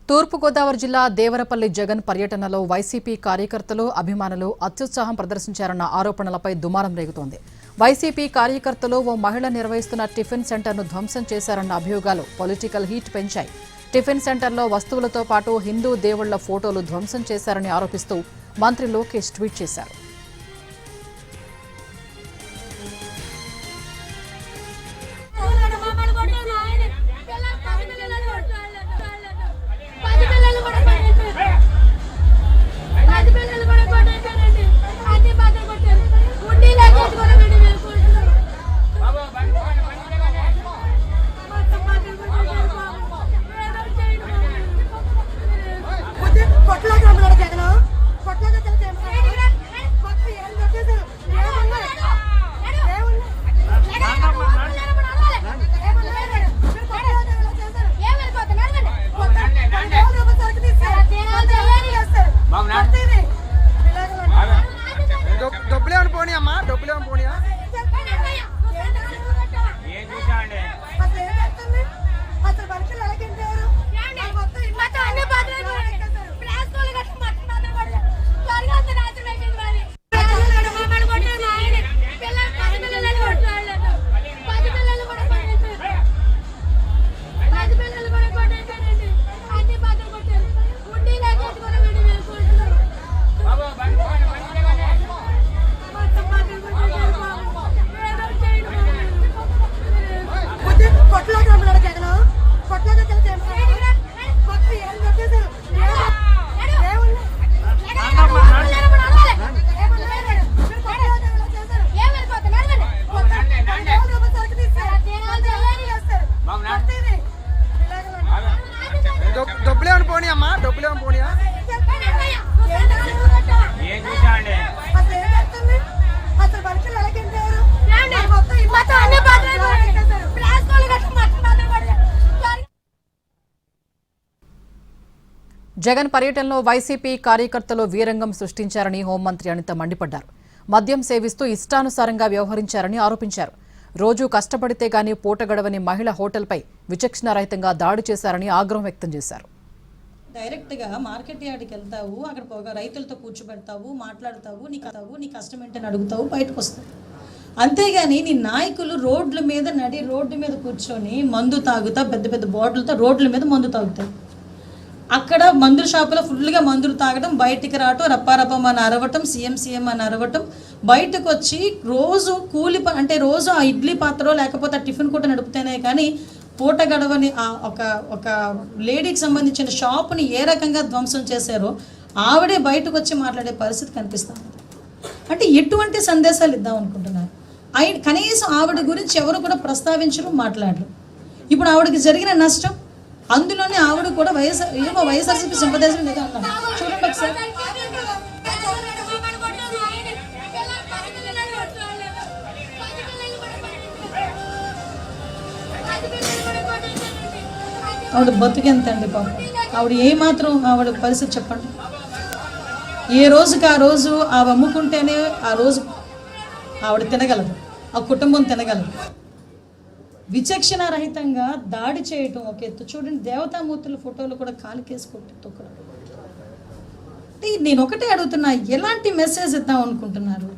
తూర్పుగోదావరి జిల్లా దేవరపల్లి జగన్ పర్యటనలో వైసీపీ కార్యకర్తలు అభిమానులు అత్యుత్సాహం ప్రదర్శించారన్న ఆరోపణలపై దుమారం రేగుతోంది. వైసీపీ కార్యకర్తలు ఓ మహిళ నిర్వహిస్తున్న టిఫిన్ సెంటర్ను ధ్వంసం చేశారన్న అభియోగాలు పొలిటికల్ హీట్ పెంచాయి. టిఫిన్ సెంటర్లో వస్తువులతో పాటు హిందూ దేవుళ్ల ఫోటోలు ధ్వంసం చేశారని ఆరోపిస్తూ మంత్రి లోకేష్ ట్వీట్ చేశారు. జగన్ పర్యటనలో వైసీపీ కార్యకర్తలు వీరంగం సృష్టించారని హోంమంత్రి అనిత మండిపడ్డారు. మద్యం సేవిస్తూ ఇష్టానుసారంగా వ్యవహరించారని ఆరోపించారు. రోజూ కష్టపడితే గానీ పూట గడవని మహిళ హోటల్పై విచక్షణారహితంగా దాడి చేశారని ఆగ్రహం వ్యక్తం చేశారు. డైరెక్ట్గా మార్కెట్ యార్డ్కి వెళ్తావు, అక్కడ రైతులతో కూర్చోబెడతావు, మాట్లాడతావు, నీ కష్టం ఏంటని అడుగుతావు, బయటకు వస్తావు. అంతేగాని నీ నాయకులు రోడ్ల మీద రోడ్డు మీద కూర్చొని మందు తాగుతా, పెద్ద పెద్ద బాటిల్తో రోడ్ల మీద మందు తాగుతారు. అక్కడ మందుల షాపులో ఫుల్గా మందులు తాగడం, బయటికి రావటం, రప్పారప్పం అని అరవటం, సీఎం అని అరవటం, బయటకు వచ్చి రోజు అంటే రోజు ఆ ఇడ్లీ పాత్ర లేకపోతే ఆ టిఫిన్ కూడా నడుపుతేనే కానీ పూట గడవని ఒక లేడీకి సంబంధించిన షాపుని ఏ రకంగా ధ్వంసం చేశారో ఆవిడే బయటకు వచ్చి మాట్లాడే పరిస్థితి కనిపిస్తుంది. అంటే ఎటువంటి సందేశాలు ఇద్దాం అనుకుంటున్నారు? కనీసం ఆవిడ గురించి ఎవరు కూడా ప్రస్తావించరు, మాట్లాడరు. ఇప్పుడు ఆవిడకి జరిగిన నష్టం, అందులోనే ఆవిడ కూడా వైఎస్ఆర్సీపీ సింపథైజర్ లేదా అన్నారు. చూడండి ఒకసారి. ఆవిడ బతుకెంత అండి పాపం. ఆవిడ ఏమాత్రం ఆవిడ పరిస్థితి చెప్పండి. ఏ రోజుకి ఆ రోజు ఆవిడ అమ్ముకుంటేనే ఆ రోజు ఆవిడ తినగలదు, ఆ కుటుంబం తినగలదు. విచక్షణారహితంగా దాడి చేయటం ఒక ఎత్తు. చూడండి, దేవతామూర్తుల ఫోటోలు కూడా కాలికేసి కొట్టి తొక్కడం. నేను ఒకటే అడుగుతున్నా, ఎలాంటి మెసేజ్ ఇద్దాం అనుకుంటున్నారు?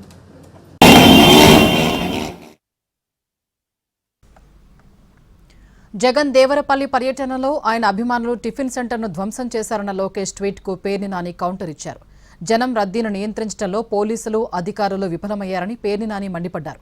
జగన్ దేవరపల్లి పర్యటనలో ఆయన అభిమానులు టిఫిన్ సెంటర్ను ధ్వంసం చేశారన్న లోకేష్ ట్వీట్కు పేర్ని నాని కౌంటర్ ఇచ్చారు. జనం రద్దీని నియంత్రించడంలో పోలీసులు, అధికారులు విఫలమయ్యారని పేర్ని నాని మండిపడ్డారు.